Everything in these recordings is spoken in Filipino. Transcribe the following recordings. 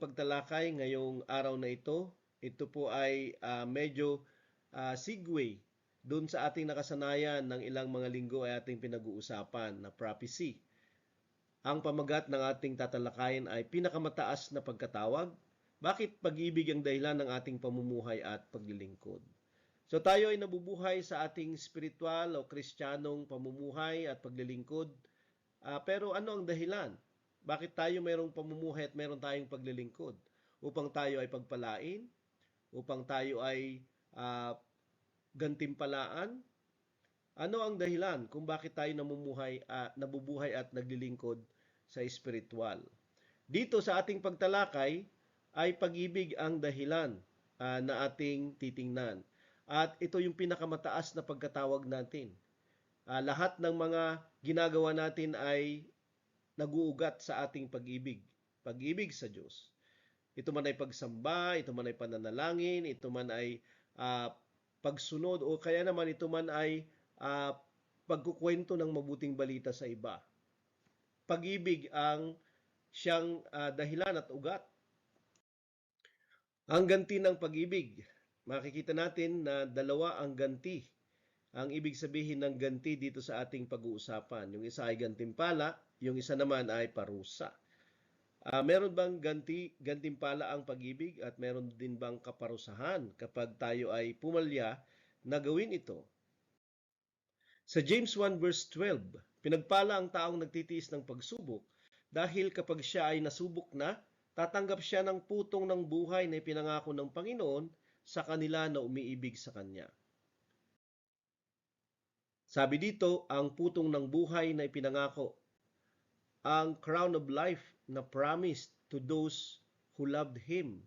pagtalakay ngayong araw na ito. Ito po ay medyo segue dun sa ating nakasanayan ng ilang mga linggo ay ating pinag-uusapan na prophecy. Ang pamagat ng ating tatalakayin ay pinakamataas na pagkatawag. Bakit pag-ibig ang dahilan ng ating pamumuhay at paglilingkod? So tayo ay nabubuhay sa ating spiritual o kristyanong pamumuhay at paglilingkod. Pero ano ang dahilan? Bakit tayo mayroong pamumuhay at mayroong tayong paglilingkod? Upang tayo ay pagpalain? Upang tayo ay gantimpalaan? Ano ang dahilan kung bakit tayo nabubuhay at naglilingkod sa espiritual? Dito sa ating pagtalakay ay pag-ibig ang dahilan na ating titingnan. At ito yung pinakamataas na pagkatawag natin. Lahat ng mga ginagawa natin ay naguugat sa ating pag-ibig. Pag-ibig sa Diyos. Ito man ay pagsamba, ito man ay pananalangin, ito man ay pagsunod, o kaya naman ito man ay pagkukwento ng mabuting balita sa iba. Pag-ibig ang siyang dahilan at ugat. Ang ganti ng pag-ibig. Makikita natin na dalawa ang ganti. Ang ibig sabihin ng ganti dito sa ating pag-uusapan. Yung isa ay gantimpala, yung isa naman ay parusa. Meron bang gantimpala ang pag-ibig at meron din bang kaparusahan kapag tayo ay pumalya na gawin ito? Sa James 1 verse 12, pinagpala ang taong nagtitiis ng pagsubok dahil kapag siya ay nasubok na, tatanggap siya ng putong ng buhay na ipinangako ng Panginoon sa kanila na umiibig sa Kanya. Sabi dito, ang putong ng buhay na ipinangako, ang crown of life na promised to those who loved Him.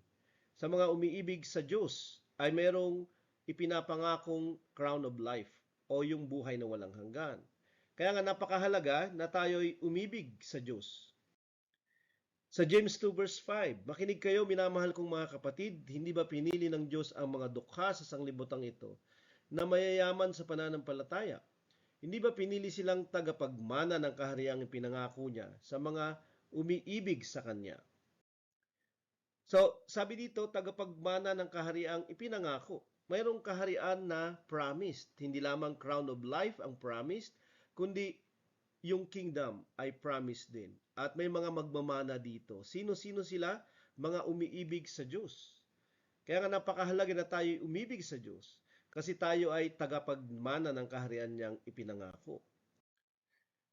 Sa mga umiibig sa Diyos ay merong ipinapangakong crown of life o yung buhay na walang hanggan. Kaya nga napakahalaga na tayo'y umibig sa Diyos. Sa James 2 verse 5, makinig kayo minamahal kong mga kapatid, hindi ba pinili ng Diyos ang mga dukha sa sanglibutang ito na mayayaman sa pananampalataya? Hindi ba pinili silang tagapagmana ng kahariang ipinangako niya sa mga umiibig sa Kanya? So, sabi dito, tagapagmana ng kahariang ipinangako. Mayroong kaharian na promised. Hindi lamang crown of life ang promised, kundi yung kingdom ay promised din. At may mga magmamana dito. Sino-sino sila? Mga umiibig sa Diyos. Kaya nga napakahalaga na tayo umibig sa Diyos. Kasi tayo ay tagapagmana ng kaharian niyang ipinangako.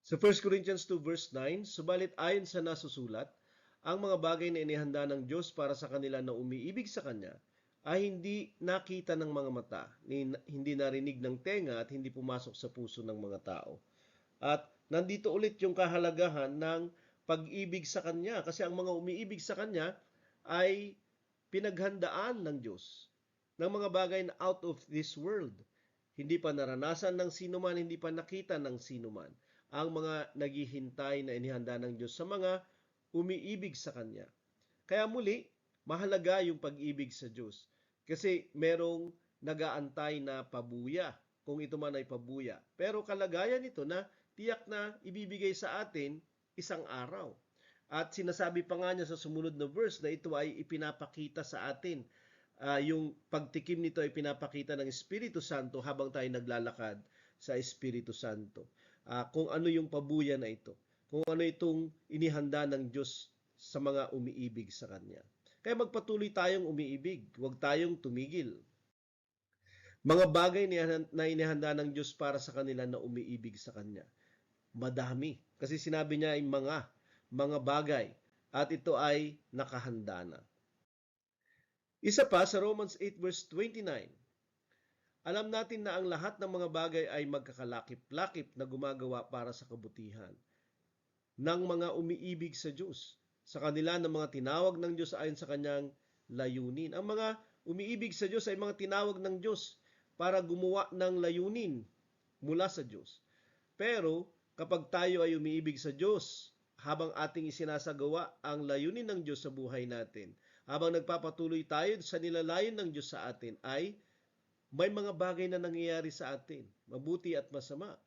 Sa 1 Corinthians 2 verse 9, subalit ayon sa nasusulat, ang mga bagay na inihanda ng Diyos para sa kanila na umiibig sa Kanya ay hindi nakita ng mga mata, hindi narinig ng tenga at hindi pumasok sa puso ng mga tao. At nandito ulit yung kahalagahan ng pag-ibig sa Kanya kasi ang mga umiibig sa Kanya ay pinaghandaan ng Diyos ng mga bagay na out of this world. Hindi pa naranasan ng sinuman, hindi pa nakita ng sinuman. Ang mga naghihintay na inihanda ng Diyos sa mga umiibig sa Kanya. Kaya muli, mahalaga yung pag-ibig sa Diyos. Kasi merong nagaantay na pabuya, kung ito man ay pabuya. Pero kalagayan nito na tiyak na ibibigay sa atin isang araw. At sinasabi pa nga niya sa sumunod na verse na ito ay ipinapakita sa atin. Yung pagtikim nito ay pinapakita ng Espiritu Santo habang tayo naglalakad sa Espiritu Santo. Kung ano yung pabuya na ito. Kung ano itong inihanda ng Diyos sa mga umiibig sa Kanya. Kaya magpatuloy tayong umiibig. Huwag tayong tumigil. Mga bagay na inihanda ng Diyos para sa kanila na umiibig sa Kanya. Madami. Kasi sinabi niya ay mga bagay. At ito ay nakahanda na. Isa pa sa Romans 8 verse 29, alam natin na ang lahat ng mga bagay ay magkakalakip-lakip na gumagawa para sa kabutihan ng mga umiibig sa Diyos. Sa kanila ng mga tinawag ng Diyos ayon sa Kanyang layunin. Ang mga umiibig sa Diyos ay mga tinawag ng Diyos para gumawa ng layunin mula sa Diyos. Pero kapag tayo ay umiibig sa Diyos, habang ating isinasagawa ang layunin ng Diyos sa buhay natin, habang nagpapatuloy tayo sa nilalayon ng Diyos sa atin, ay may mga bagay na nangyayari sa atin, mabuti at masama.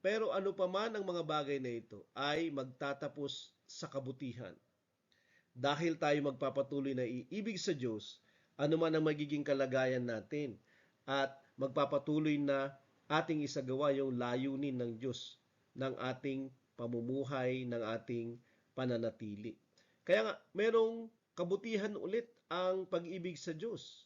Pero ano pa man ang mga bagay na ito ay magtatapos sa kabutihan. dahil tayo magpapatuloy na iibig sa Diyos, ano man ang magiging kalagayan natin, at magpapatuloy na ating isagawa yung layunin ng Diyos ng ating pamumuhay, ng ating pananatili. Kaya nga, merong kabutihan ulit ang pag-ibig sa Diyos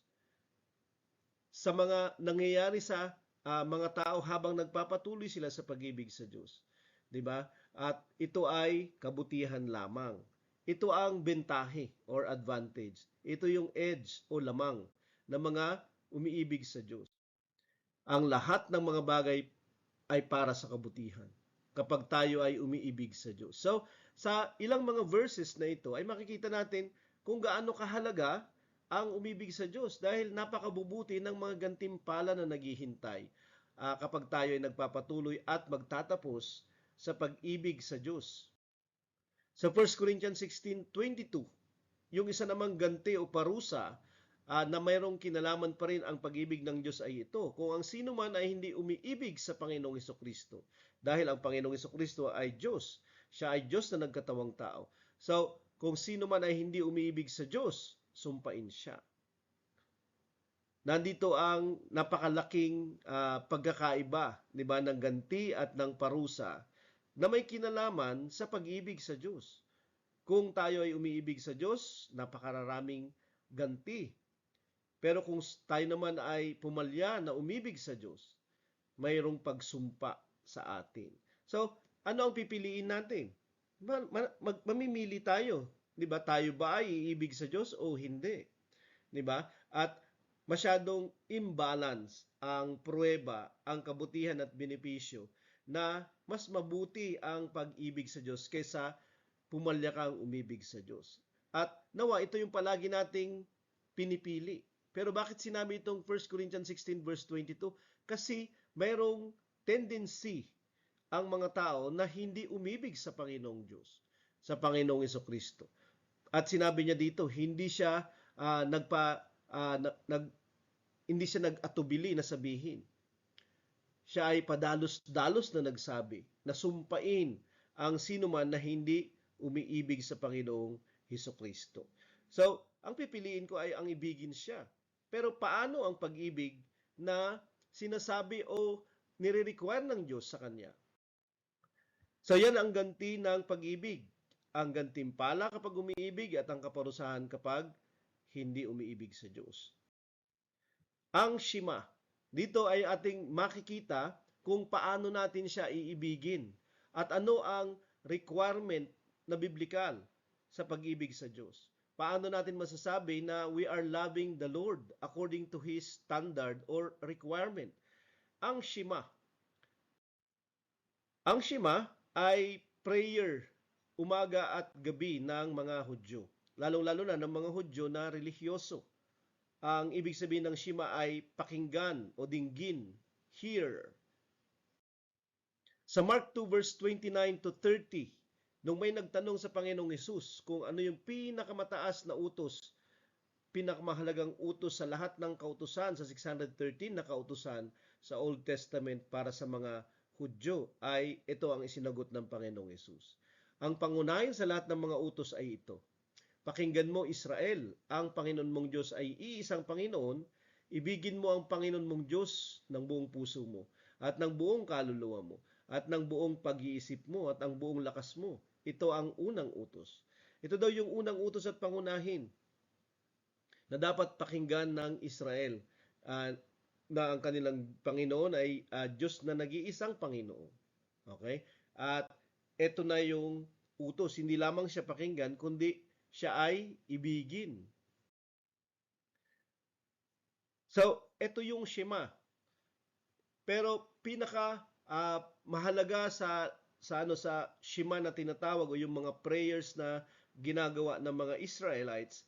sa mga nangyayari sa mga tao habang nagpapatuloy sila sa pag-ibig sa Diyos. 'Di ba? At ito ay kabutihan lamang. Ito ang bentahe or advantage. Ito yung edge o lamang ng mga umiibig sa Diyos. Ang lahat ng mga bagay ay para sa kabutihan kapag tayo ay umiibig sa Diyos. So, sa ilang mga verses na ito ay makikita natin kung gaano kahalaga ang umibig sa Diyos dahil napakabubuti ng mga gantimpala na naghihintay kapag tayo ay nagpapatuloy at magtatapos sa pag-ibig sa Diyos. Sa 1 Corinthians 16:22, yung isa namang ganti o parusa na mayroong kinalaman pa rin ang pag-ibig ng Diyos ay ito. Kung ang sino man ay hindi umiibig sa Panginoong Hesukristo, dahil ang Panginoong Hesukristo ay Diyos, siya ay Diyos na nagkatawang tao. So, kung sino man ay hindi umiibig sa Diyos, sumpain siya. Nandito ang napakalaking pagkakaiba, 'di ba, ng ganti at ng parusa na may kinalaman sa pag-ibig sa Diyos. Kung tayo ay umiibig sa Diyos, napakararaming ganti. Pero kung tayo naman ay pumalya na umibig sa Diyos, mayroong pagsumpa sa atin. So, ano ang pipiliin natin? Mamimili tayo. 'Di ba? Tayo ba ay iibig sa Diyos o hindi? 'Di ba? At masyadong imbalance ang pruweba, ang kabutihan at benepisyo na mas mabuti ang pag-ibig sa Diyos kaysa pumalya kang umibig sa Diyos. At nawa, ito yung palagi nating pinipili. Pero bakit sinabi itong 1 Corinthians 16 verse 22? Kasi mayroong tendency ang mga tao na hindi umibig sa Panginoong Diyos, sa Panginoong Hesukristo. At sinabi niya dito, hindi siya hindi siya nag-atubili na sabihin. Siya ay padalos-dalos na nagsabi na sumpain ang sino man na hindi umiibig sa Panginoong Hesukristo. So, ang pipiliin ko ay ang ibigin siya. Pero paano ang pag-ibig na sinasabi o nire-require ng Diyos sa kanya? So, yan ang ganti ng pag-ibig. Ang gantimpala kapag umiibig at ang kaparusahan kapag hindi umiibig sa Diyos. Ang Shema. Dito ay ating makikita kung paano natin siya iibigin at ano ang requirement na biblikal sa pag-ibig sa Diyos. Paano natin masasabi na we are loving the Lord according to His standard or requirement? Ang Shema. Ang Shema ay prayer umaga at gabi ng mga Hudyo. Lalong-lalo na ng mga Hudyo na relihiyoso. Ang ibig sabihin ng Shema ay pakinggan o dinggin, hear. Sa Mark 2 verse 29 to 30, nung may nagtanong sa Panginoong Hesus kung ano yung pinakamataas na utos, pinakamahalagang utos sa lahat ng kautusan, sa 613 na kautusan sa Old Testament para sa mga Hudyo, ay ito ang isinagot ng Panginoong Hesus. Ang pangunahin sa lahat ng mga utos ay ito. Pakinggan mo, Israel, ang Panginoon mong Diyos ay iisang Panginoon. Ibigin mo ang Panginoon mong Diyos ng buong puso mo at ng buong kaluluwa mo at ng buong pag-iisip mo at ang buong lakas mo. Ito ang unang utos. Ito daw yung unang utos at pangunahin na dapat pakinggan ng Israel na ang kanilang Panginoon ay Diyos na nag-iisang Panginoon. Okay? At ito na yung utos. Hindi lamang siya pakinggan, kundi siya ay ibigin. So, ito yung Shema. Pero pinaka mahalaga sa Shema na tinatawag o yung mga prayers na ginagawa ng mga Israelites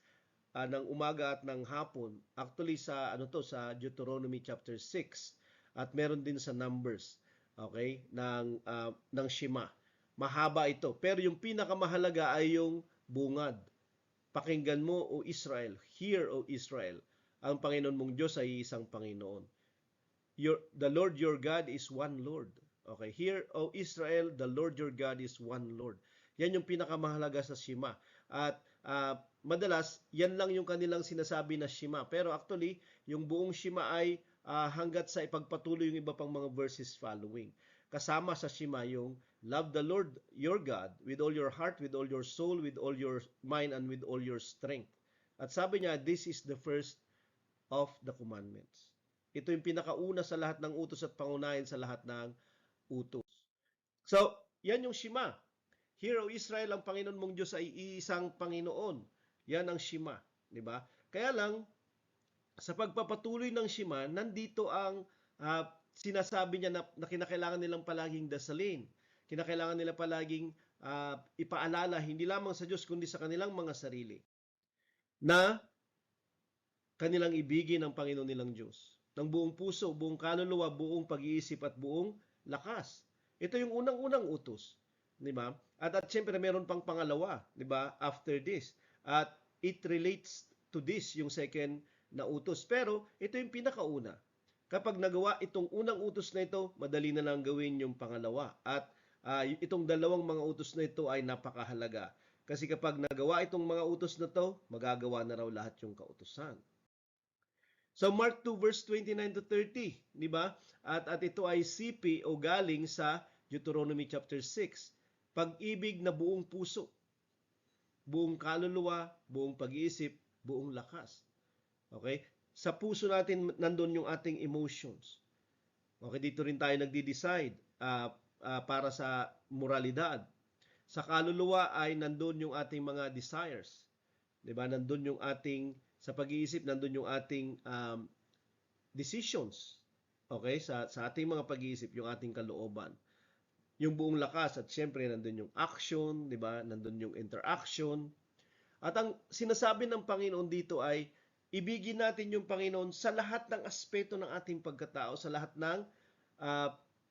ng umaga at ng hapon. Actually sa sa Deuteronomy chapter 6 at meron din sa Numbers, okay, ng Shema. Mahaba ito. Pero yung pinakamahalaga ay yung bungad. Pakinggan mo, O Israel. Hear, O Israel. Ang Panginoon mong Diyos ay isang Panginoon. The Lord your God is one Lord. Okay, hear, O Israel, the Lord your God is one Lord. Yan yung pinakamahalaga sa Shema. At madalas yan lang yung kanilang sinasabi na Shema. Pero actually, yung buong Shema ay hanggat sa ipagpatuloy yung iba pang mga verses following. Kasama sa Shema yung love the Lord your God with all your heart, with all your soul, with all your mind, and with all your strength. At sabi niya, this is the first of the commandments. Ito yung pinakauna sa lahat ng utos at pangunahin sa lahat ng utos. So, yan yung Shema. Hear, O Israel, ang Panginoon mong Diyos ay iisang Panginoon. Yan ang Shema. Diba? Kaya lang, sa pagpapatuloy ng Shema, nandito ang sinasabi niya na kinakailangan nilang palaging dasalin. Kinakailangan nila palaging ipaalala, hindi lamang sa Diyos, kundi sa kanilang mga sarili, na kanilang ibigin ang Panginoon nilang Diyos. Ng buong puso, buong kaluluwa, buong pag-iisip at buong lakas. Ito yung unang-unang utos. Di ba? At siyempre meron pang pangalawa, di ba? After this. At it relates to this, yung second na utos. Pero ito yung pinakauna. Kapag nagawa itong unang utos na ito, madali na lang gawin yung pangalawa. At itong dalawang mga utos na ito ay napakahalaga. Kasi kapag nagawa itong mga utos na ito, magagawa na raw lahat yung kautusan. So Mark 2 verse 29 to 30, di ba? At ito ay sipi o galing sa Deuteronomy chapter 6. Pag-ibig na buong puso, buong kaluluwa, buong pag-iisip, buong lakas. Okay? Sa puso natin nandun yung ating emotions. Okay, dito rin tayo nagde-decide para sa moralidad. Sa kaluluwa ay nandun yung ating mga desires. 'Di ba? Nandun yung ating sa pag-iisip, nandun yung ating decisions. Okay? Sa ating mga pag-iisip, yung ating kalooban. Yung buong lakas at syempre nandun yung action, 'di ba? Nandun yung interaction. At ang sinasabi ng Panginoon dito ay ibigin natin yung Panginoon sa lahat ng aspeto ng ating pagkatao, sa lahat ng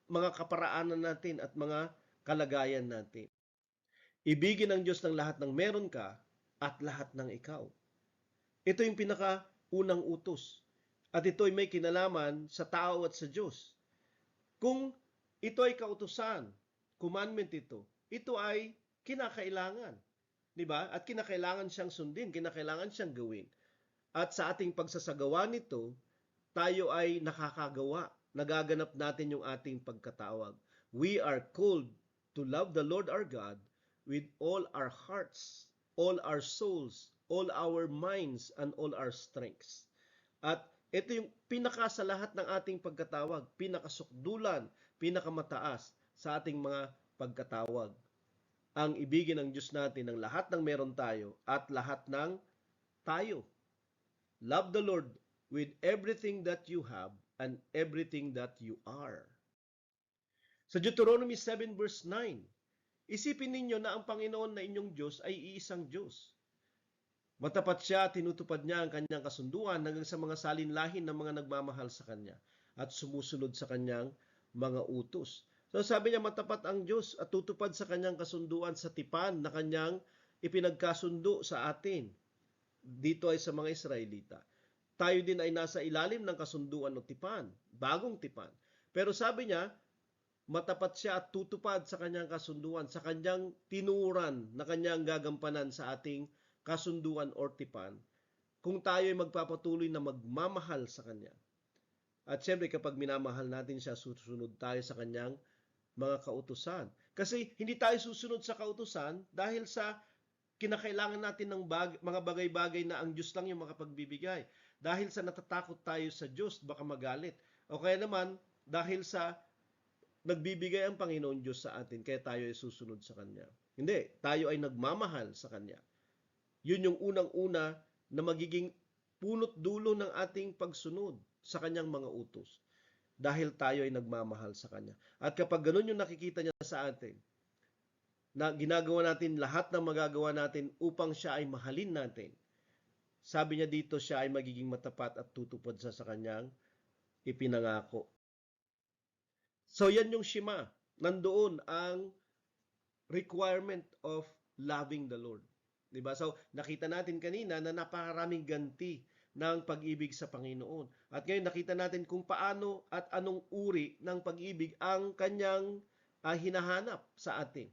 mga kaparaanan natin at mga kalagayan natin. Ibigin ang Diyos ng lahat ng meron ka at lahat ng ikaw. Ito yung pinakaunang utos. At ito ay may kinalaman sa tao at sa Diyos. Kung ito ay kautusan, commandment ito ay kinakailangan. Diba? At kinakailangan siyang sundin, kinakailangan siyang gawin. At sa ating pagsasagawa nito, tayo ay nakakagawa. Nagaganap natin yung ating pagkatawag. We are called to love the Lord our God with all our hearts, all our souls, all our minds, and all our strengths. At ito yung pinaka sa lahat ng ating pagkatawag, pinakasukdulan, pinakamataas sa ating mga pagkatawag. Ang ibigin ng Diyos natin ng lahat ng meron tayo at lahat ng tayo. Love the Lord with everything that you have and everything that you are. Sa Deuteronomy 7 verse 9, isipin ninyo na ang Panginoon na inyong Diyos ay iisang Diyos. Matapat siya, tinutupad niya ang kanyang kasunduan hanggang sa mga salinlahin ng mga nagmamahal sa kanya at sumusunod sa kanyang mga utos. So sabi niya, matapat ang Diyos at tutupad sa kanyang kasunduan sa tipan na kanyang ipinagkasundo sa atin. Dito ay sa mga Israelita. Tayo din ay nasa ilalim ng kasunduan o tipan, bagong tipan. Pero sabi niya, matapat siya at tutupad sa kanyang kasunduan, sa kanyang tinuran na kanyang gagampanan sa ating kasunduan or tipan, kung tayo ay magpapatuloy na magmamahal sa kanya. At syempre kapag minamahal natin siya, susunod tayo sa kanyang mga kautusan. Kasi hindi tayo susunod sa kautusan dahil sa kinakailangan natin ng mga bagay-bagay na ang Diyos lang yung makapagbibigay. Dahil sa natatakot tayo sa Diyos, baka magalit. O kaya naman, dahil sa nagbibigay ang Panginoon Diyos sa atin, kaya tayo ay susunod sa Kanya. Hindi, tayo ay nagmamahal sa Kanya. Yun yung unang-una na magiging punot dulo ng ating pagsunod sa Kanyang mga utos. Dahil tayo ay nagmamahal sa Kanya. At kapag ganun yung nakikita niya sa atin, na ginagawa natin lahat ng magagawa natin upang siya ay mahalin natin, sabi niya dito siya ay magiging matapat at tutupad sa Kanyang ipinangako. So yan yung Shema. Nandoon ang requirement of loving the Lord. Diba? So nakita natin kanina na napakaraming ganti ng pag-ibig sa Panginoon. At ngayon nakita natin kung paano at anong uri ng pag-ibig ang Kanyang hinahanap sa atin.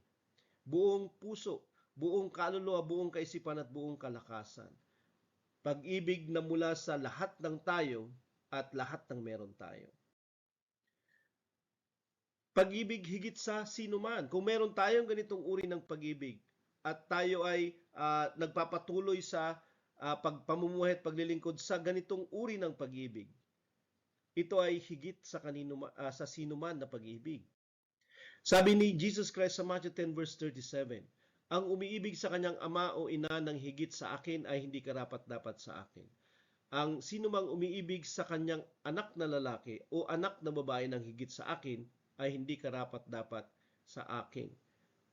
Buong puso, buong kaluluwa, buong kaisipan at buong kalakasan. Pag-ibig na mula sa lahat ng tayo at lahat ng meron tayo. Pag-ibig higit sa sino man. Kung meron tayong ganitong uri ng pag-ibig at tayo ay nagpapatuloy sa pagpamumuhay at paglilingkod sa ganitong uri ng pag-ibig, ito ay higit sa sa sino man na pag-ibig. Sabi ni Jesus Christ sa Matthew 10 verse 37, ang umiibig sa kanyang ama o ina ng higit sa akin ay hindi karapat-dapat sa akin. Ang sino mang umiibig sa kanyang anak na lalaki o anak na babae ng higit sa akin ay hindi karapat-dapat sa akin.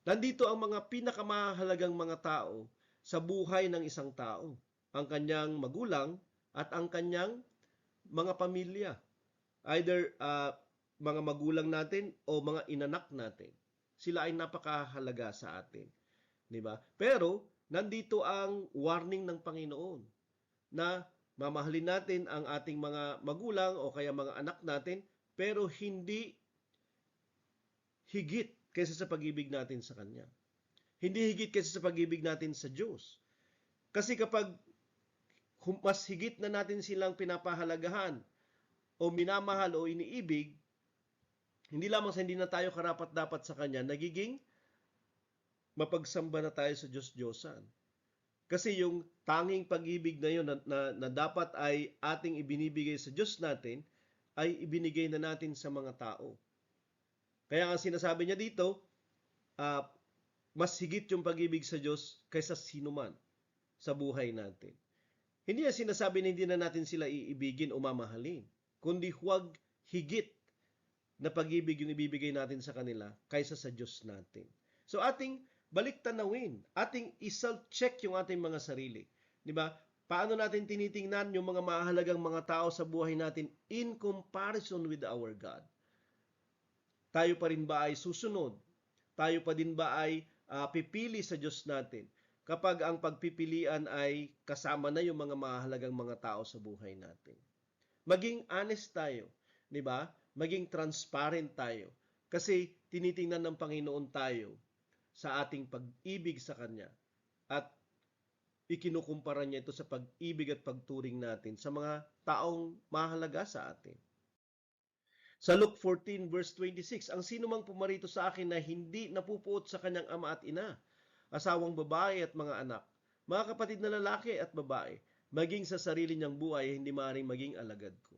Nandito ang mga pinakamahalagang mga tao sa buhay ng isang tao. Ang kanyang magulang at ang kanyang mga pamilya. Either mga magulang natin o mga inanak natin. Sila ay napakahalaga sa atin. Diba? Pero nandito ang warning ng Panginoon na mamahalin natin ang ating mga magulang o kaya mga anak natin, pero hindi higit kaysa sa pag-ibig natin sa Kanya. Hindi higit kaysa sa pag-ibig natin sa Diyos. Kasi kapag mas higit na natin silang pinapahalagahan o minamahal o iniibig, hindi lamang sa hindi na tayo karapat-dapat sa Kanya, nagiging mapagsamba na tayo sa Diyos-Diyosan. Kasi yung tanging pag-ibig na yun na dapat ay ating ibinibigay sa Diyos natin, ay ibinigay na natin sa mga tao. Kaya ang sinasabi niya dito, mas higit yung pag-ibig sa Diyos kaysa sino man sa buhay natin. Hindi niya sinasabi na hindi na natin sila iibigin o mamahalin, kundi huwag higit na pag-ibig yung ibibigay natin sa kanila kaysa sa Diyos natin. So ating balik-tanawin, ating i-self-check yung ating mga sarili. Di ba? Paano natin tinitingnan yung mga mahalagang mga tao sa buhay natin in comparison with our God? Tayo pa rin ba ay susunod? Tayo pa din ba ay pipili sa Diyos natin kapag ang pagpipilian ay kasama na yung mga mahalagang mga tao sa buhay natin? Maging honest tayo, di ba? Maging transparent tayo. Kasi tinitingnan ng Panginoon tayo sa ating pag-ibig sa Kanya at ikinukumpara niya ito sa pag-ibig at pagturing natin sa mga taong mahalaga sa atin. Sa Luke 14 verse 26, ang sino mang pumarito sa akin na hindi napupuot sa kanyang ama at ina, asawang babae at mga anak, mga kapatid na lalaki at babae, maging sa sarili niyang buhay, hindi maaaring maging alagad ko.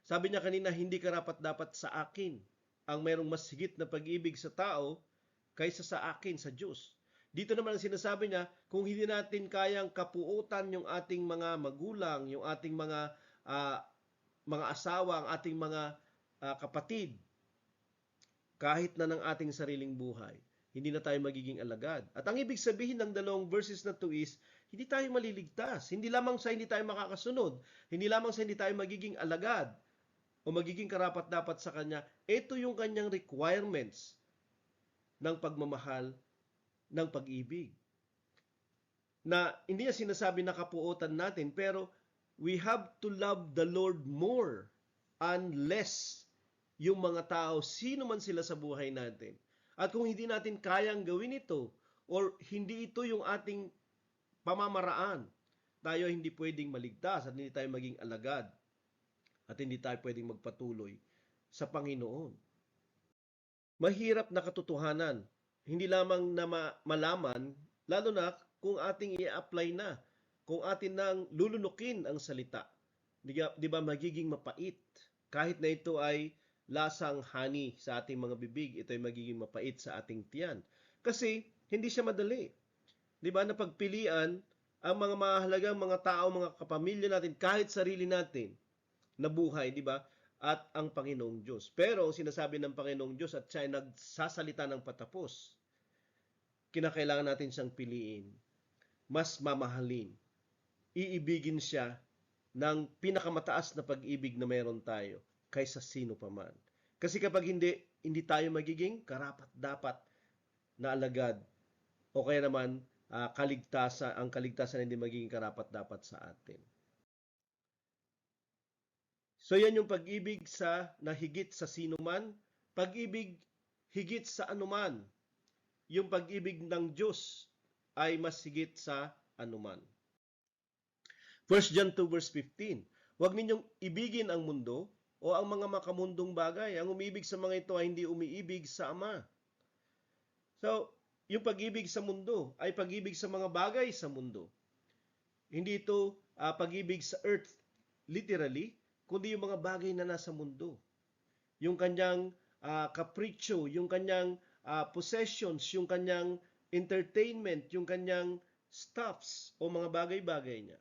Sabi niya kanina, hindi karapat-dapat sa akin ang mayroong mas higit na pag-ibig sa tao kaysa sa akin, sa Diyos. Dito naman ang sinasabi niya, kung hindi natin kayang kapuutan yung ating mga magulang, yung ating mga asawa, ang ating mga kapatid, kahit na ng ating sariling buhay, hindi na tayo magiging alagad. At ang ibig sabihin ng dalawang verses na to is, hindi tayo maliligtas. Hindi lamang sa hindi tayo makakasunod, hindi lamang sa hindi tayo magiging alagad o magiging karapat-dapat sa Kanya, ito yung Kanyang requirements ng pagmamahal, ng pag-ibig. Na hindi niya sinasabi na kapuotan natin, pero we have to love the Lord more unless yung mga tao, sino man sila sa buhay natin. At kung hindi natin kayang gawin ito, or hindi ito yung ating pamamaraan, tayo hindi pwedeng maligtas at hindi tayo maging alagad at hindi tayo pwedeng magpatuloy sa Panginoon. Mahirap na katotohanan, hindi lamang na malaman, lalo na kung ating i-apply na, kung atin nang lulunukin ang salita. Di ba magiging mapait? Kahit na ito ay lasang honey sa ating mga bibig, ito ay magiging mapait sa ating tiyan. Kasi hindi siya madali. Di ba, na pagpilian ang mga mahalagang mga tao, mga kapamilya natin, kahit sarili natin na buhay, di ba? At ang Panginoong Diyos. Pero sinasabi ng Panginoong Diyos at siya ay nagsasalita ng patapos, kinakailangan natin siyang piliin. Mas mamahalin. Iibigin siya ng pinakamataas na pag-ibig na mayroon tayo kaysa sino pa man. Kasi kapag hindi tayo magiging karapat-dapat na alagad o kaya naman ang kaligtasan hindi magiging karapat-dapat sa atin. So yan yung pag-ibig na higit sa sino man, pag-ibig higit sa anuman, yung pag-ibig ng Diyos ay mas higit sa anuman. 1 John 2 verse 15, huwag ninyong ibigin ang mundo o ang mga makamundong bagay. Ang umiibig sa mga ito ay hindi umiibig sa Ama. So, yung pag-ibig sa mundo ay pag-ibig sa mga bagay sa mundo. Hindi ito pag-ibig sa earth, literally, kundi yung mga bagay na nasa mundo. Yung kanyang kapritsyo, yung kanyang possessions, yung kanyang entertainment, yung kanyang stuffs o mga bagay-bagay niya.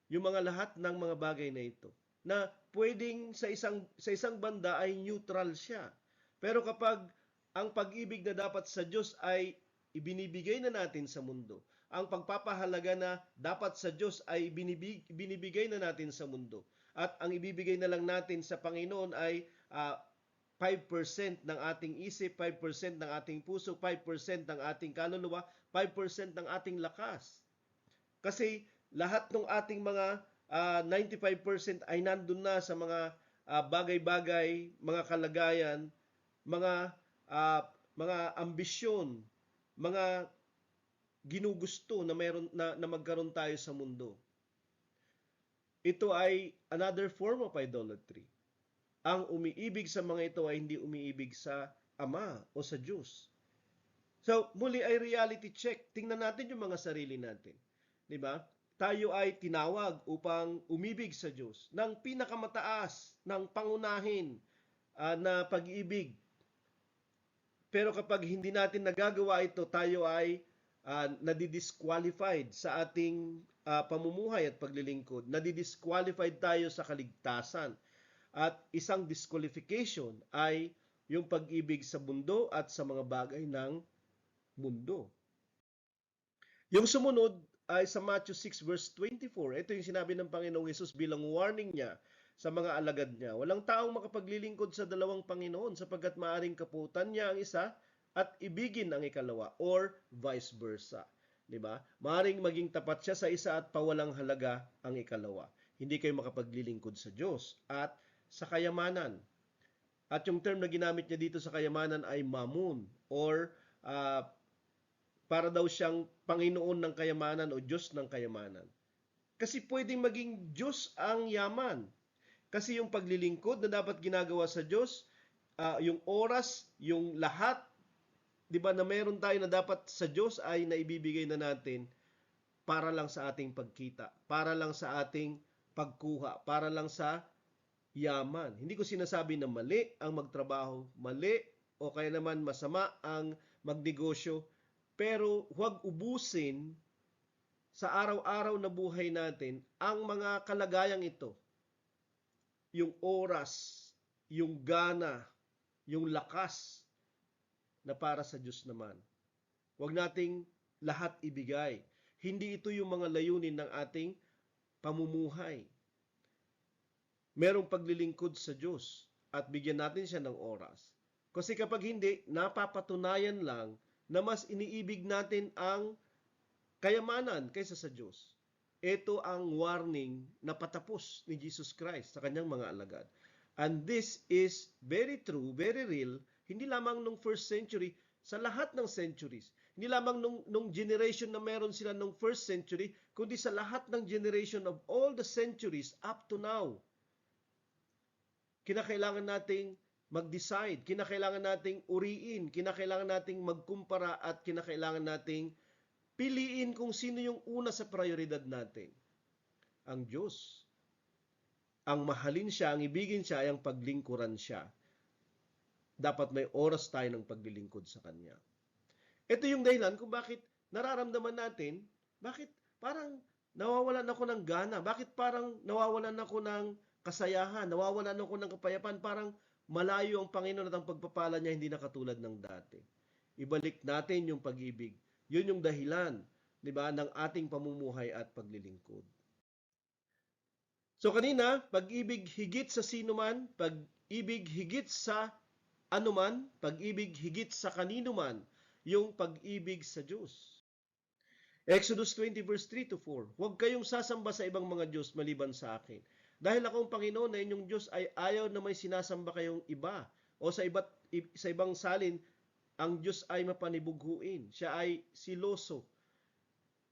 Yung mga lahat ng mga bagay na ito na pwedeng sa isang banda ay neutral siya. Pero kapag ang pag-ibig na dapat sa Diyos ay ibinibigay na natin sa mundo, ang pagpapahalaga na dapat sa Diyos ay binibigay na natin sa mundo, at ang ibibigay na lang natin sa Panginoon ay 5% ng ating isip, 5% ng ating puso, 5% ng ating kaluluwa, 5% ng ating lakas. Kasi lahat ng ating mga 95% ay nandun na sa mga bagay-bagay, mga kalagayan, mga ambisyon, mga ginugusto na meron na magkaroon tayo sa mundo. Ito ay another form of idolatry. Ang umiibig sa mga ito ay hindi umiibig sa Ama o sa Diyos. So, muli ay reality check. Tingnan natin yung mga sarili natin. 'Di ba? Tayo ay tinawag upang umibig sa Diyos ng pinakamataas, ng pangunahin na pag-ibig. Pero kapag hindi natin nagagawa ito, tayo ay nadidisqualified sa ating pamumuhay at paglilingkod. Nadidisqualified tayo sa kaligtasan. At isang disqualification ay yung pag-ibig sa mundo at sa mga bagay ng mundo. Yung sumunod ay sa Matthew 6 verse 24. Ito yung sinabi ng Panginoong Hesus bilang warning niya sa mga alagad niya. Walang taong makapaglilingkod sa dalawang Panginoon sapagkat maaring kaputan niya ang isa at ibigin ang ikalawa, or vice versa. 'Di ba? Maaring maging tapat siya sa isa at pawalang halaga ang ikalawa. Hindi kayo makapaglilingkod sa Diyos at sa kayamanan. At yung term na ginamit niya dito sa kayamanan ay mammon, or para daw siyang Panginoon ng kayamanan o Diyos ng kayamanan. Kasi pwedeng maging Diyos ang yaman. Kasi yung paglilingkod na dapat ginagawa sa Diyos, yung oras, yung lahat, di ba, na meron tayo na dapat sa Diyos ay naibibigay na natin para lang sa ating pagkita, para lang sa ating pagkuha, para lang sa yaman. Hindi ko sinasabi na mali ang magtrabaho, mali o kaya naman masama ang magnegosyo, pero huwag ubusin sa araw-araw na buhay natin ang mga kalagayang ito. Yung oras, yung gana, yung lakas na para sa Diyos naman. Huwag nating lahat ibigay. Hindi ito yung mga layunin ng ating pamumuhay. Merong paglilingkod sa Diyos at bigyan natin siya ng oras. Kasi kapag hindi, napapatunayan lang na mas iniibig natin ang kayamanan kaysa sa Diyos. Ito ang warning na patapos ni Jesus Christ sa kanyang mga alagad. And this is very true, very real, hindi lamang nung first century, sa lahat ng centuries. Hindi lamang nung generation na meron sila nung first century, kundi sa lahat ng generation of all the centuries up to now. Kinakailangan nating mag-decide, kinakailangan nating uriin, kinakailangan nating magkumpara at kinakailangan nating piliin kung sino yung una sa prioridad natin. Ang Diyos. Ang mahalin siya, ang ibigin siya, ay ang paglingkuran siya. Dapat may oras tayo ng paglilingkod sa Kanya. Ito yung dahilan kung bakit nararamdaman natin, bakit parang nawawalan ako ng gana, bakit parang nawawalan ako ng kasayahan, nawawalan ako ng kapayapaan, parang malayo ang Panginoon at ang pagpapala niya hindi na katulad ng dati. Ibalik natin yung pag-ibig. Yun yung dahilan, di ba, ng ating pamumuhay at paglilingkod. So kanina, pag-ibig higit sa sino man, pag-ibig higit sa anuman, pag-ibig higit sa kanino man, yung pag-ibig sa Diyos. Exodus 20 verse 3 to 4, huwag kayong sasamba sa ibang mga Diyos maliban sa akin. Dahil akong Panginoon na inyong Diyos ay ayaw na may sinasamba kayong iba o sa ibang salin, ang Diyos ay mapanibughuin. Siya ay siloso.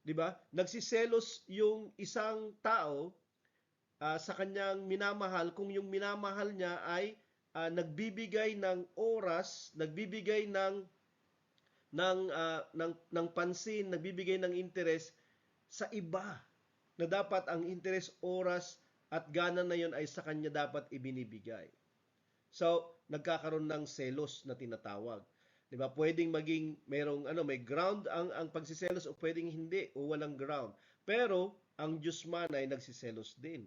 'Di ba? Nagsiselos yung isang tao sa kanyang minamahal kung yung minamahal niya ay nagbibigay ng oras, nagbibigay ng pansin, nagbibigay ng interes sa iba na dapat ang interes, oras at gana na yon ay sa kanya dapat ibinibigay. So, nagkakaroon ng selos na tinatawag. 'Di ba? Pwedeng maging may ground ang pagsiselos o pwedeng hindi o walang ground. Pero ang Diyos man ay nagsiselos din.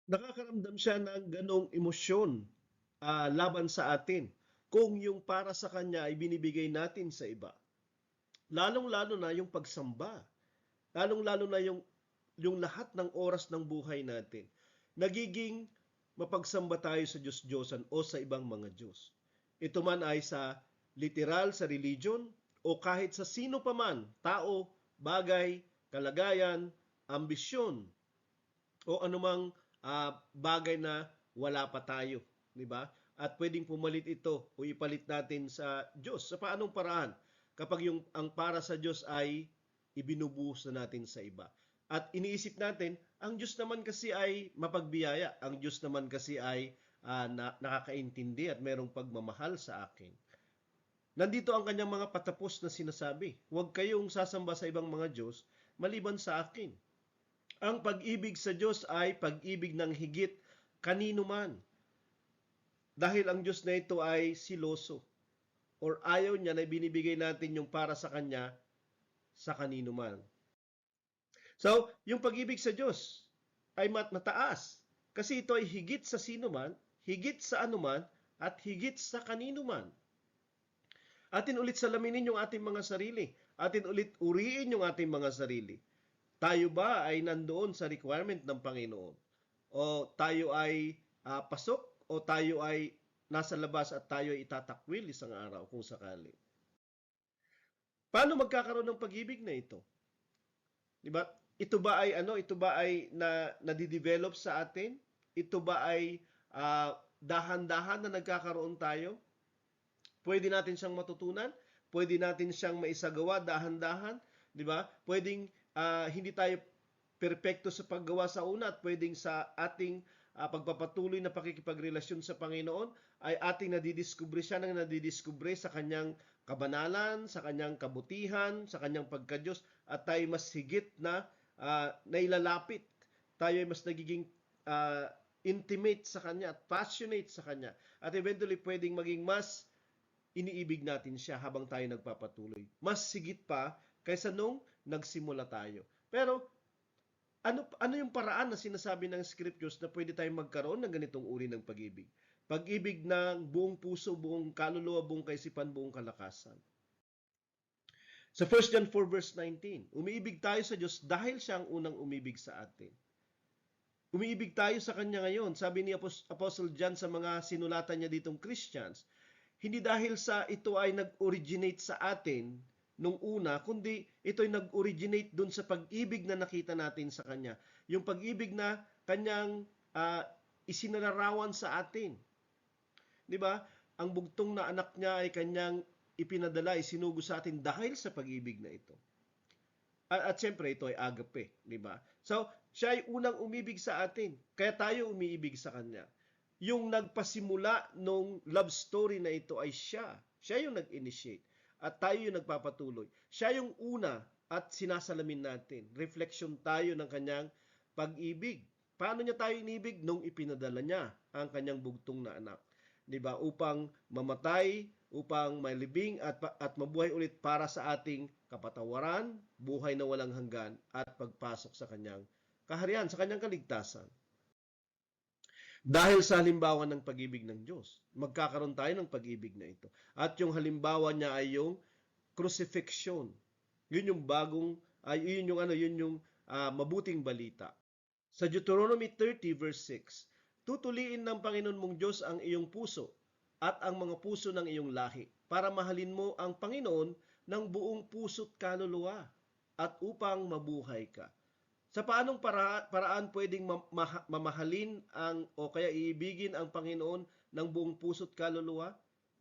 Nakakaramdam siya ng ganong emosyon laban sa atin kung yung para sa kanya ay binibigay natin sa iba. Lalong-lalo na yung pagsamba. Lalong-lalo na yung lahat ng oras ng buhay natin. Nagiging mapagsamba tayo sa Diyos-Diyosan o sa ibang mga Diyos. Ito man ay sa literal, sa religion, o kahit sa sino paman, tao, bagay, kalagayan, ambisyon, o anumang bagay na wala pa tayo. Di ba? At pwedeng pumalit ito o ipalit natin sa Diyos. Sa paanong paraan? Kapag ang para sa Diyos ay ibinubuhos na natin sa iba. At iniisip natin, ang Diyos naman kasi ay mapagbiyaya. Ang Diyos naman kasi ay nakakaintindi at mayroong pagmamahal sa akin. Nandito ang kanyang mga patapos na sinasabi. Huwag kayong sasamba sa ibang mga Diyos maliban sa akin. Ang pag-ibig sa Diyos ay pag-ibig ng higit kanino man. Dahil ang Diyos na ito ay siloso or ayaw niya na binibigay natin yung para sa Kanya sa kanino man. So, yung pag-ibig sa Diyos ay mataas kasi ito ay higit sa sino man, higit sa anuman, at higit sa kanino man. Atin ulit salaminin yung ating mga sarili. Atin ulit uriin yung ating mga sarili. Tayo ba ay nandoon sa requirement ng Panginoon? O tayo ay pasok? O tayo ay nasa labas at tayo ay itatakwil isang araw kung sakali? Paano magkakaroon ng pag-ibig na ito? Diba? Ito ba ay nadidevelop sa atin? Ito ba ay dahan-dahan na nagkakaroon tayo? Pwede natin siyang matutunan? Pwede natin siyang maisagawa dahan-dahan? Di ba? Pwedeng hindi tayo perpekto sa paggawa sa una at pwedeng sa ating pagpapatuloy na pakikipagrelasyon sa Panginoon ay ating nadidiskubre siya nang nadidiskubre sa kanyang kabanalan, sa kanyang kabutihan, sa kanyang pagka-Diyos at tayo mas higit na nailalapit. Tayo ay mas nagiging intimate sa Kanya at passionate sa Kanya. At eventually pwedeng maging mas iniibig natin siya habang tayo nagpapatuloy. Mas higit pa kaysa nung nagsimula tayo. Pero ano yung paraan na sinasabi ng scriptures na pwede tayong magkaroon ng ganitong uri ng pag-ibig? Pag-ibig ng buong puso, buong kaluluwa, buong kaisipan, buong kalakasan. Sa 1 John 4 verse 19, umiibig tayo sa Diyos dahil siya ang unang umibig sa atin. Umiibig tayo sa Kanya ngayon. Sabi ni Apostle John sa mga sinulatan niya ditong Christians, hindi dahil sa ito ay nag-originate sa atin nung una, kundi ito ay nag-originate dun sa pag-ibig na nakita natin sa Kanya. Yung pag-ibig na Kanyang isinalarawan sa atin. Di ba? Ang bugtong na anak niya ay Kanyang ipinadala, isinugo sa atin dahil sa pag-ibig na ito. At siyempre, ito ay agape, di ba? So, siya ay unang umibig sa atin, kaya tayo umiibig sa Kanya. Yung nagpasimula nung love story na ito ay siya. Siya yung nag-initiate. At tayo yung nagpapatuloy. Siya yung una at sinasalamin natin. Reflection tayo ng Kanyang pag-ibig. Paano niya tayo inibig? Nung ipinadala niya ang Kanyang bugtong na anak. Diba? Upang mamatay, upang malibing at mabuhay ulit para sa ating kapatawaran, buhay na walang hanggan, at pagpasok sa Kanyang kaharian, sa Kanyang kaligtasan. Dahil sa halimbawa ng pag-ibig ng Diyos, magkakaroon tayo ng pag-ibig na ito. At yung halimbawa niya ay yung crucifixion. Yun yung mabuting balita. Sa Deuteronomy 30 verse 6, tutuliin ng Panginoon mong Diyos ang iyong puso at ang mga puso ng iyong lahi para mahalin mo ang Panginoon ng buong puso't kaluluwa at upang mabuhay ka. Sa paanong paraan pwedeng mamahalin o kaya iibigin ang Panginoon ng buong puso't kaluluwa?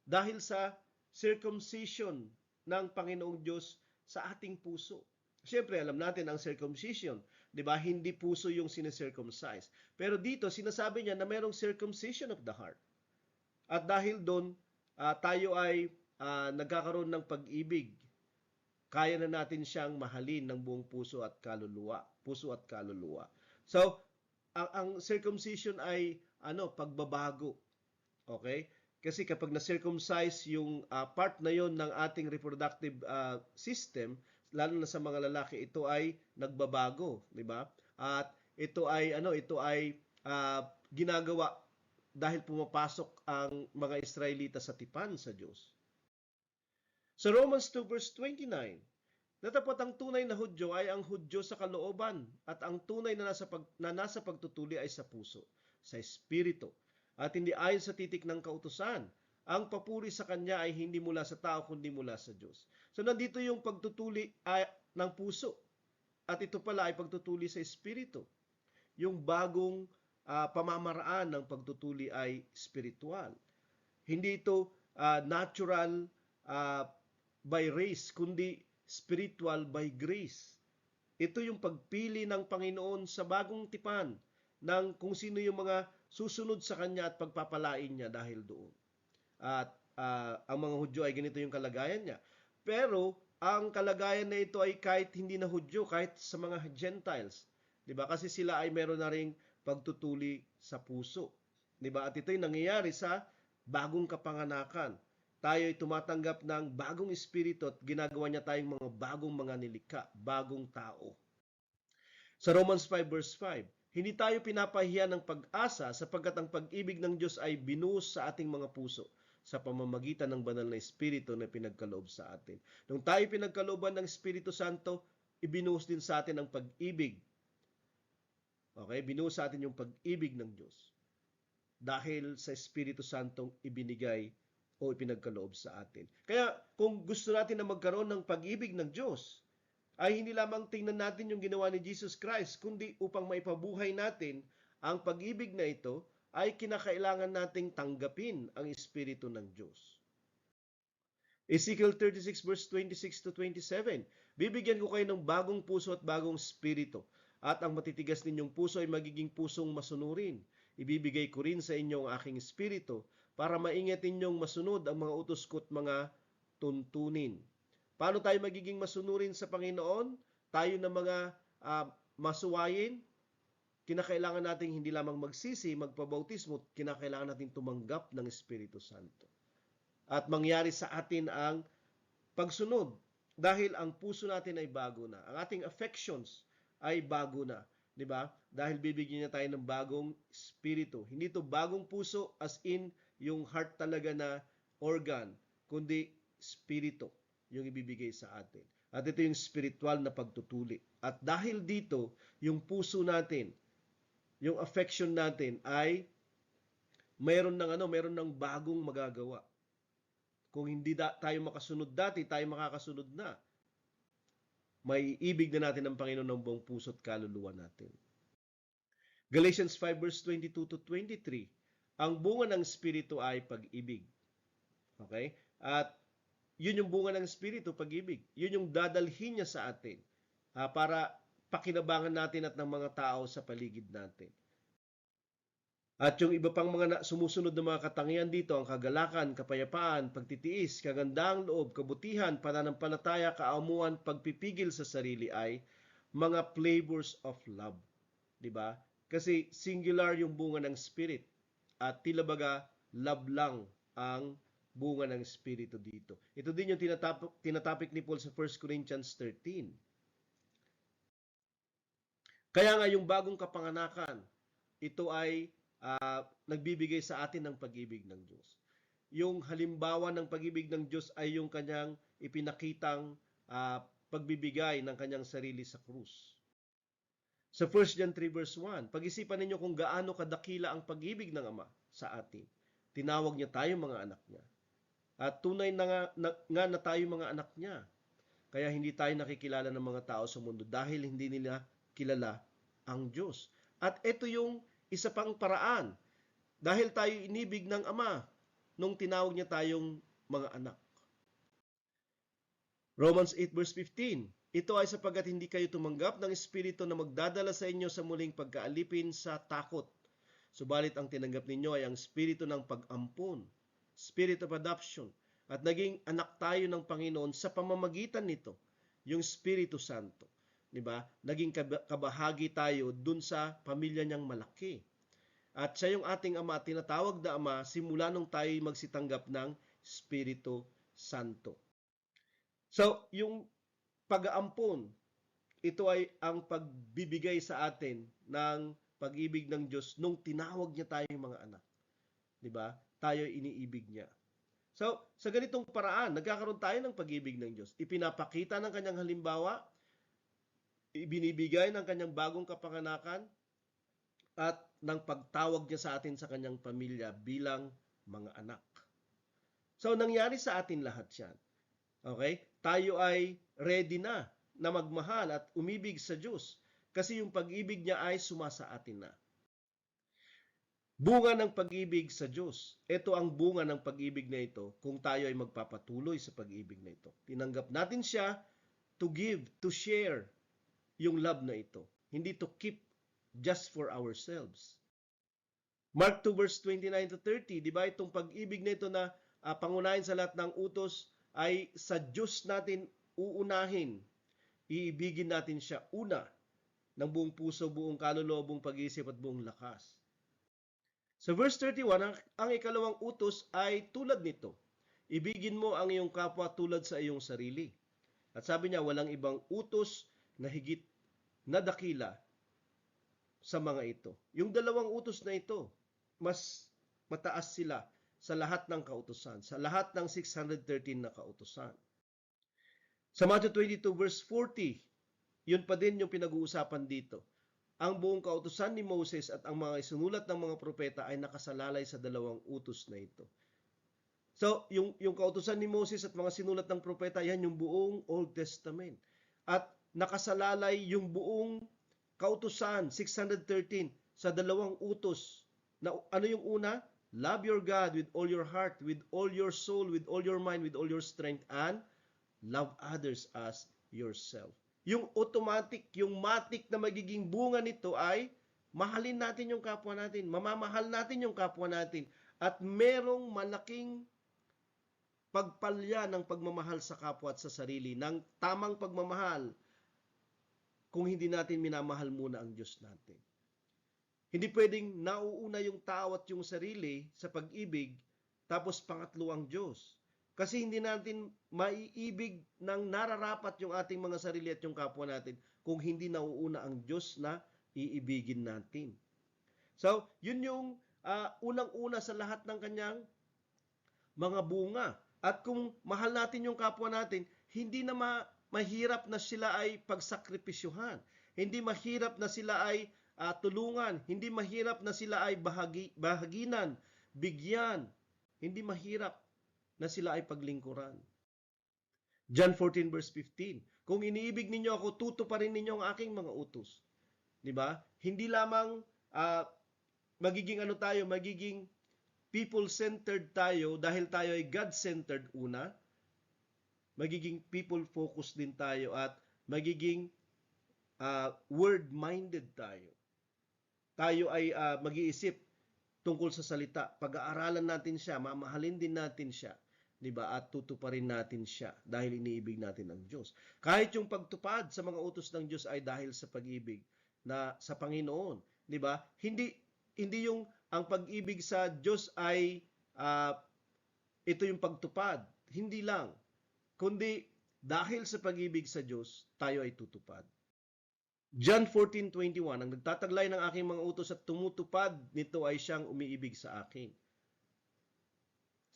Dahil sa circumcision ng Panginoong Diyos sa ating puso. Siyempre, alam natin ang circumcision, 'di ba? Hindi puso yung sinicircumcise. Pero dito sinasabi niya na mayroong circumcision of the heart. At dahil doon, tayo ay nagkakaroon ng pag-ibig. Kaya na natin siyang mahalin ng buong puso at kaluluwa. Puso at kaluluwa. So, ang circumcision ay pagbabago. Okay? Kasi kapag na-circumcise yung part na yon ng ating reproductive system, lalo na sa mga lalaki, ito ay nagbabago, di ba? At ito ay ginagawa dahil pumapasok ang mga Israelita sa tipan sa Diyos. Sa Romans 2 verse 29, natapat ang tunay na Hudyo ay ang Hudyo sa kalooban at ang tunay na nasa pagtutuli ay sa puso, sa espiritu, at hindi ayon sa titik ng kautusan. Ang papuri sa Kanya ay hindi mula sa tao kundi mula sa Diyos. So nandito yung pagtutuli ng puso at ito pala ay pagtutuli sa espiritu. Yung bagong pamamaraan ng pagtutuli ay spiritual. Hindi ito natural by race, kundi spiritual by grace. Ito yung pagpili ng Panginoon sa bagong tipan ng kung sino yung mga susunod sa Kanya at pagpapalain niya dahil doon. At ang mga Hudyo ay ganito yung kalagayan niya. Pero ang kalagayan na ito ay kahit hindi na Hudyo, kahit sa mga Gentiles. 'Di ba? Kasi sila ay meron na ring pagtutuli sa puso. 'Di ba? At ito ay nangyayari sa bagong kapanganakan. Tayo ay tumatanggap ng bagong espiritu at ginagawa niya tayong mga bagong mga nilikha, bagong tao. Sa Romans 5 verse 5, hindi tayo pinapahiya ng pag-asa sapagkat ang pag-ibig ng Diyos ay binuhos sa ating mga puso sa pamamagitan ng banal na Espiritu na pinagkaloob sa atin. Nung tayo pinagkalooban ng Espiritu Santo, ibinuhos din sa atin ang pag-ibig. Okay? Binuhos sa atin yung pag-ibig ng Diyos. Dahil sa Espiritu Santong ibinigay o ipinagkaloob sa atin. Kaya kung gusto natin na magkaroon ng pag-ibig ng Diyos, ay hindi lamang tingnan natin yung ginawa ni Jesus Christ, kundi upang maipabuhay natin ang pag-ibig na ito, ay kinakailangan nating tanggapin ang Espiritu ng Diyos. Ezekiel 36 verse 26 to 27, bibigyan ko kayo ng bagong puso at bagong espiritu, at ang matitigas ninyong puso ay magiging pusong masunurin. Ibibigay ko rin sa inyo ang aking espiritu para maingat ninyong masunod ang mga utos ko at mga tuntunin. Paano tayo magiging masunurin sa Panginoon? Tayo na mga masuwayin, kinakailangan nating hindi lamang magsisi, magpabautismo, kinakailangan nating tumanggap ng Espiritu Santo. At mangyari sa atin ang pagsunod dahil ang puso natin ay bago na. Ang ating affections ay bago na. 'Di ba? Dahil bibigyan niya tayo ng bagong espiritu. Hindi to bagong puso as in yung heart talaga na organ, kundi espiritu yung ibibigay sa atin. At ito yung spiritual na pagtutuli. At dahil dito, yung puso natin, yung affection natin ay mayroon ng bagong magagawa. Kung hindi tayo makasunod dati, tayo makakasunod na. May ibig na natin ang Panginoon ng buong puso at kaluluwa natin. Galatians 5 verse 22 to 23, ang bunga ng Espiritu ay pag-ibig. Okay? At yun yung bunga ng Espiritu, pag-ibig. Yun yung dadalhin niya sa atin para pakinabangan natin at ng mga tao sa paligid natin. At yung iba pang mga sumusunod na mga katangian dito, ang kagalakan, kapayapaan, pagtitiis, kagandahang loob, kabutihan, pananampalataya, kaamuan, pagpipigil sa sarili ay mga flavors of love. 'Di ba? Kasi singular yung bunga ng Spirit at tila baga love lang ang bunga ng Espiritu dito. Ito din yung tinatapik ni Paul sa 1 Corinthians 13. Kaya nga yung bagong kapanganakan, ito ay nagbibigay sa atin ng pag-ibig ng Diyos. Yung halimbawa ng pag-ibig ng Diyos ay yung kanyang ipinakitang pagbibigay ng kanyang sarili sa krus. Sa 1 John 3 verse 1, pag-isipan ninyo kung gaano kadakila ang pag-ibig ng Ama sa atin. Tinawag niya tayo mga anak niya. At tunay na nga tayo mga anak niya. Kaya hindi tayo nakikilala ng mga tao sa mundo dahil hindi nila kilala ang Diyos. At ito yung isa pang paraan. Dahil tayo inibig ng Ama nung tinawag niya tayong mga anak. Romans 8 verse 15, Ito ay sapagkat hindi kayo tumanggap ng espiritu na magdadala sa inyo sa muling pagkaalipin sa takot. Subalit ang tinanggap ninyo ay ang espiritu ng pag-ampon, spirit of adoption, at naging anak tayo ng Panginoon sa pamamagitan nito, yung Espiritu Santo. Diba? Naging kabahagi tayo dun sa pamilya niyang malaki. At siya yung ating Ama, tinatawag na Ama, simula nung tayo magsitanggap ng Espiritu Santo. So, yung pag-aampon, ito ay ang pagbibigay sa atin ng pag-ibig ng Diyos nung tinawag niya tayong mga anak. Diba? Tayo iniibig niya. So, sa ganitong paraan, nagkakaroon tayo ng pag-ibig ng Diyos. Ipinapakita ng kanyang halimbawa, ibinibigay ng kanyang bagong kapanganakan, at ng pagtawag niya sa atin sa kanyang pamilya bilang mga anak. So, nangyari sa atin lahat yan. Okay? Tayo ay ready na magmahal at umibig sa Diyos kasi yung pag-ibig niya ay sumasa atin na. Bunga ng pag-ibig sa Diyos. Ito ang bunga ng pag-ibig na ito kung tayo ay magpapatuloy sa pag-ibig na ito. Tinanggap natin siya to give, to share yung love na ito. Hindi to keep just for ourselves. Mark 2 verse 29 to 30, di ba itong pag-ibig na ito na pangunahin sa lahat ng utos ay sa Diyos natin uunahin. Iibigin natin siya una ng buong puso, buong kaluluwa, buong pag-iisip at buong lakas. Sa verse 31, ang ikalawang utos ay tulad nito. Ibigin mo ang iyong kapwa tulad sa iyong sarili. At sabi niya, walang ibang utos na higit na dakila sa mga ito. Yung dalawang utos na ito, mas mataas sila sa lahat ng kautusan, sa lahat ng 613 na kautusan. Sa Matthew 22 verse 40, yun pa din yung pinag-uusapan dito. Ang buong kautusan ni Moses at ang mga isinulat ng mga propeta ay nakasalalay sa dalawang utos na ito. So, yung kautusan ni Moses at mga sinulat ng propeta, yan yung buong Old Testament. At nakasalalay yung buong kautusan, 613, sa dalawang utos. Na, ano yung una? Love your God with all your heart, with all your soul, with all your mind, with all your strength, and love others as yourself. Yung automatic, yung matik na magiging bunga nito ay mahalin natin yung kapwa natin, mamamahal natin yung kapwa natin, at merong malaking pagpalya ng pagmamahal sa kapwa at sa sarili, ng tamang pagmamahal kung hindi natin minamahal muna ang Diyos natin. Hindi pwedeng nauuna yung tao at yung sarili sa pag-ibig, tapos pangatlo ang Diyos. Kasi hindi natin maiibig ng nararapat yung ating mga sarili at yung kapwa natin kung hindi nauuna ang Diyos na iibigin natin. So, yun yung unang-una sa lahat ng kanyang mga bunga. At kung mahal natin yung kapwa natin, hindi na mahirap na sila ay pagsakripisyuhan. Hindi mahirap na sila ay tulungan. Hindi mahirap na sila ay bahaginan, bigyan. Hindi mahirap na sila ay paglingkuran. John 14 verse 15. Kung iniibig ninyo ako, tutuparin ninyo ang aking mga utos. 'Di ba? Hindi lamang magiging magiging people-centered tayo dahil tayo ay God-centered una. Magiging people-focused din tayo at magiging word-minded tayo. Tayo ay mag-iisip tungkol sa salita. Pag-aaralan natin siya, mamahalin din natin siya. 'Di ba? At tutuparin natin siya dahil iniibig natin ang Diyos. Kahit yung pagtupad sa mga utos ng Diyos ay dahil sa pag-ibig na sa Panginoon, 'di ba? Hindi yung ang pag-ibig sa Diyos ay ito yung pagtupad. Hindi lang. Kundi dahil sa pag-ibig sa Diyos, tayo ay tutupad. John 14:21, ang nagtataglay ng aking mga utos at tumutupad nito ay siyang umiibig sa akin.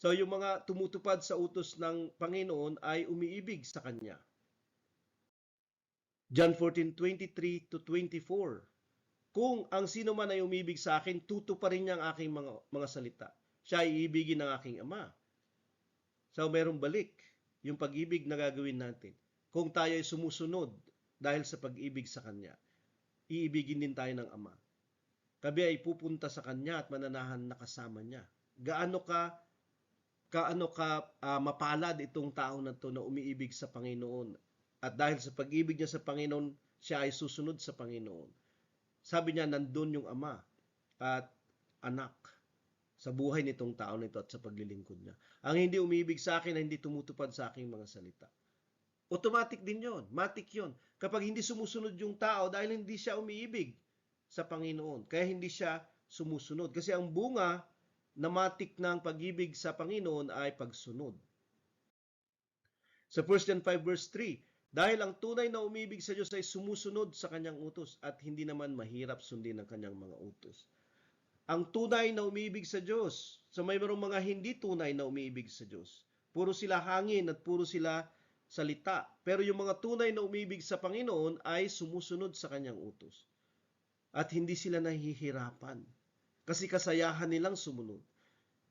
So yung mga tumutupad sa utos ng Panginoon ay umiibig sa Kanya. John 14:23 to 24. Kung ang sino man ay umibig sa akin, tutuparin niya ang aking mga salita. Siya ay iibigin ng aking Ama. So merong balik yung pag-ibig na gagawin natin. Kung tayo ay sumusunod dahil sa pag-ibig sa Kanya, iibigin din tayo ng Ama. Kami ay pupunta sa Kanya at mananahan na kasama Niya. Gaano ka mapalad itong tao na to na umiibig sa Panginoon At dahil sa pag-ibig niya sa Panginoon, siya ay susunod sa Panginoon. Sabi niya, nandun yung Ama at Anak sa buhay nitong tao nito at sa paglilingkod niya. Ang hindi umibig sa akin ay hindi tumutupad sa aking mga salita. Automatic din yon, matik yon. Kapag hindi sumusunod yung tao dahil hindi siya umiibig sa Panginoon, kaya hindi siya sumusunod. Kasi ang bunga na matik ng pag-ibig sa Panginoon ay pagsunod. Sa 1 John 5 verse 3, dahil ang tunay na umibig sa Diyos ay sumusunod sa kanyang utos at hindi naman mahirap sundin ang kanyang mga utos. Ang tunay na umibig sa Diyos, so mayroong mga hindi tunay na umibig sa Diyos. Puro sila hangin at puro sila salita. Pero yung mga tunay na umibig sa Panginoon ay sumusunod sa kanyang utos. At hindi sila nahihirapan. Kasi kasayahan nilang sumunod.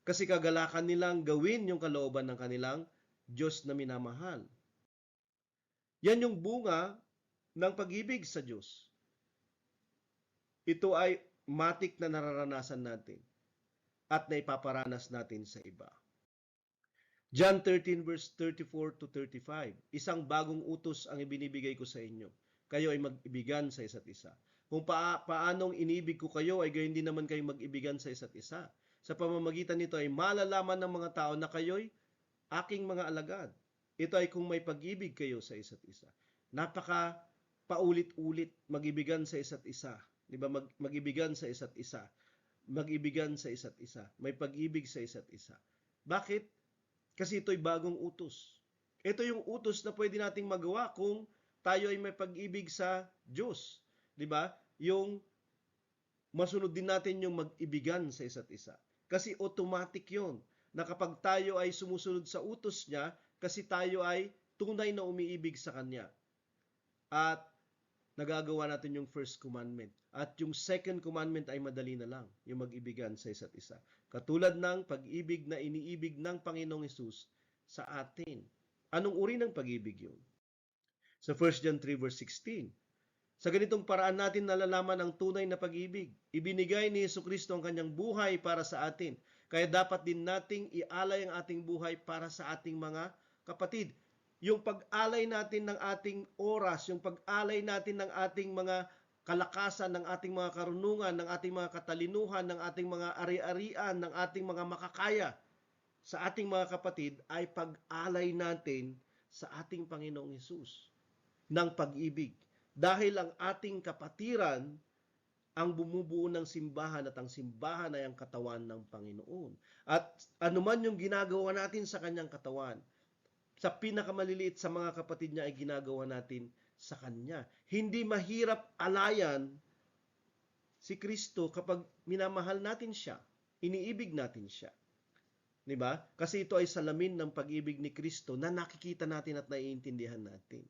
Kasi kagalakan nilang gawin yung kalooban ng kanilang Diyos na minamahal. Yan yung bunga ng pag-ibig sa Diyos. Ito ay matik na nararanasan natin at naipaparanas natin sa iba. John 13 verse 34 to 35, isang bagong utos ang ibinibigay ko sa inyo. Kayo ay mag-ibigan sa isa't isa. Kung paanong inibig ko kayo ay gayon din naman kayo mag-ibigan sa isa't isa. Sa pamamagitan nito ay malalaman ng mga tao na kayo'y aking mga alagad. Ito ay kung may pag-ibig kayo sa isa't isa. Napaka paulit-ulit mag-ibigan sa isa't isa. Di ba? Mag-ibigan sa isa't isa. Mag-ibigan sa isa't isa. May pag-ibig sa isa't isa. Bakit? Kasi ito'y bagong utos. Ito yung utos na pwede nating magawa kung tayo ay may pag-ibig sa Diyos. Di ba? Yung masunod din natin yung mag-ibigan sa isa't isa. Kasi automatic yon na kapag tayo ay sumusunod sa utos niya, kasi tayo ay tunay na umiibig sa Kanya. At nagagawa natin yung first commandment. At yung second commandment ay madali na lang, yung mag-ibigan sa isa't isa. Katulad ng pag-ibig na iniibig ng Panginoong Hesus sa atin. Anong uri ng pag-ibig yun? Sa 1 John 3 verse 16, sa ganitong paraan natin nalalaman ang tunay na pag-ibig. Ibinigay ni Jesucristo ang kanyang buhay para sa atin. Kaya dapat din nating ialay ang ating buhay para sa ating mga kapatid. Yung pag-alay natin ng ating oras, yung pag-alay natin ng ating mga kalakasan, ng ating mga karunungan, ng ating mga katalinuhan, ng ating mga ari-arian, ng ating mga makakaya sa ating mga kapatid ay pag-alay natin sa ating Panginoong Hesus ng pag-ibig. Dahil ang ating kapatiran ang bumubuo ng simbahan at ang simbahan ay ang katawan ng Panginoon. At anuman yung ginagawa natin sa kanyang katawan, sa pinakamaliliit sa mga kapatid niya ay ginagawa natin sa Kanya. Hindi mahirap alayan si Kristo kapag minamahal natin siya, iniibig natin siya. Diba? Kasi ito ay salamin ng pag-ibig ni Kristo na nakikita natin at naiintindihan natin.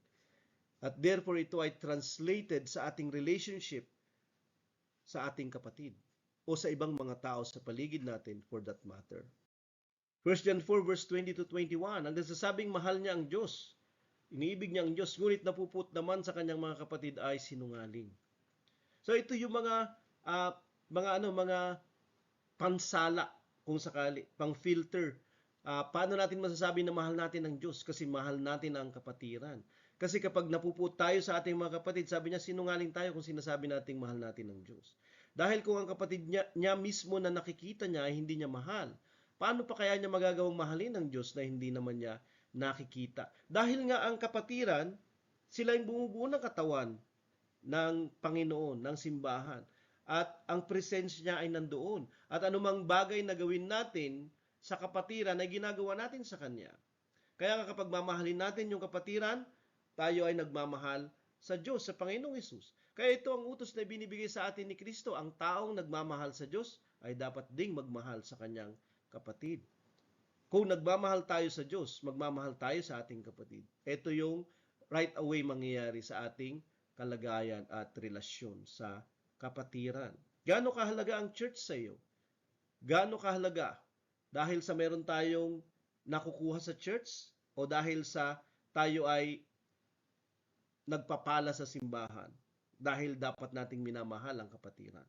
At therefore ito ay translated sa ating relationship sa ating kapatid o sa ibang mga tao sa paligid natin for that matter. 1 John 4 verse 20 to 21, ang nagsasabing mahal niya ang Diyos. Iniibig niya ang Diyos, ngunit napuput naman sa kanyang mga kapatid ay sinungaling. So ito yung mga pansala kung sakali, pang filter. Paano natin masasabi na mahal natin ang Diyos? Kasi mahal natin ang kapatiran. Kasi kapag napuput tayo sa ating mga kapatid, sabi niya sinungaling tayo kung sinasabi nating mahal natin ang Diyos. Dahil kung ang kapatid niya mismo na nakikita niya ay hindi niya mahal, paano pa kaya niya magagawang mahalin ang Diyos na hindi naman niya nakikita? Dahil nga ang kapatiran, sila yung bumubuo ng katawan ng Panginoon, ng simbahan. At ang presensya niya ay nandoon. At anumang bagay na gawin natin sa kapatiran ay ginagawa natin sa Kanya. Kaya nga kapag mamahalin natin yung kapatiran, tayo ay nagmamahal sa Diyos, sa Panginoong Hesus. Kaya ito ang utos na binibigay sa atin ni Kristo. Ang taong nagmamahal sa Diyos ay dapat ding magmahal sa kanyang kapatid. Kung nagmamahal tayo sa Diyos, magmamahal tayo sa ating kapatid. Ito yung right away mangyayari sa ating kalagayan at relasyon sa kapatiran. Gaano kahalaga ang church sa iyo? Gaano kahalaga? Dahil sa meron tayong nakukuha sa church o dahil sa tayo ay nagpapala sa simbahan? Dahil dapat nating minamahal ang kapatiran.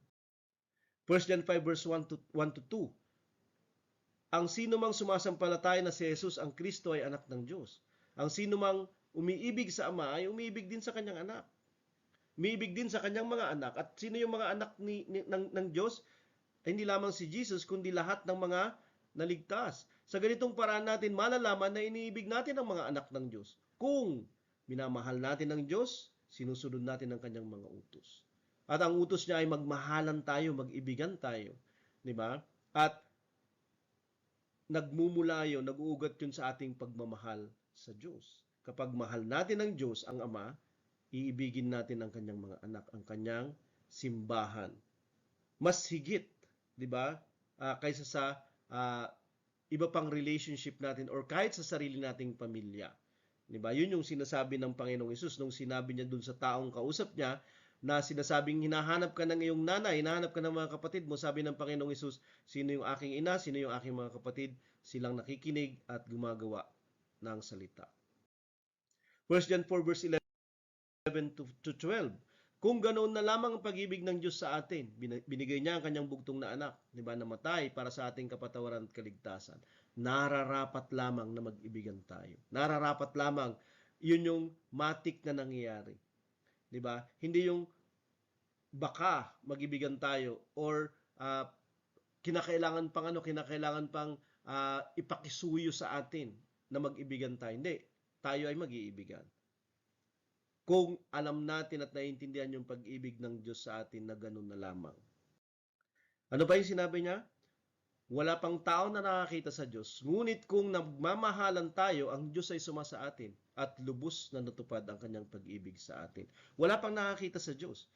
1 John 5 verse 1 to 2. Ang sino mang sumasampalataya na si Jesus ang Kristo ay anak ng Diyos. Ang sino mang umiibig sa Ama ay umiibig din sa kanyang anak. Umiibig din sa kanyang mga anak. At sino yung mga anak ng Diyos? Ay hindi lamang si Jesus, kundi lahat ng mga naligtas. Sa ganitong paraan natin malalaman na iniibig natin ang mga anak ng Diyos. Kung minamahal natin ang Diyos, sinusunod natin ang kanyang mga utos. At ang utos niya ay magmahalan tayo, mag-ibigan tayo. Di ba? At nagmumula yun, nag-uugat yun sa ating pagmamahal sa Diyos. Kapag mahal natin ang Diyos, ang Ama, iibigin natin ang kanyang mga anak, ang kanyang simbahan. Mas higit, di ba? Kaysa sa iba pang relationship natin or kahit sa sarili nating pamilya. Di ba? Yun yung sinasabi ng Panginoong Hesus nung sinabi niya dun sa taong kausap niya na sinasabing hinahanap ka ng iyong nanay, hinahanap ka ng mga kapatid mo. Sabi ng Panginoong Hesus, sino yung aking ina, sino yung aking mga kapatid, silang nakikinig at gumagawa ng salita. 1 John 4 verse 11 to 12. Kung ganoon na lamang ang pag-ibig ng Diyos sa atin, binigay niya ang kanyang bugtong na anak, di ba, namatay para sa ating kapatawaran at kaligtasan. Nararapat lamang na mag-ibigan tayo. Nararapat lamang, yun yung matik na nangyayari. Di ba? Hindi yung baka mag-ibigan tayo or kinakailangan pang ipakisuyo sa atin na mag-ibigan tayo. Hindi, tayo ay mag-iibigan. Kung alam natin at naiintindihan yung pag-ibig ng Diyos sa atin na ganun na lamang. Ano pa yung sinabi niya? Wala pang tao na nakakita sa Diyos. Ngunit kung nagmamahalan tayo, ang Diyos ay sumasa atin at lubos na natupad ang kanyang pag-ibig sa atin. Wala pang nakakita sa Diyos.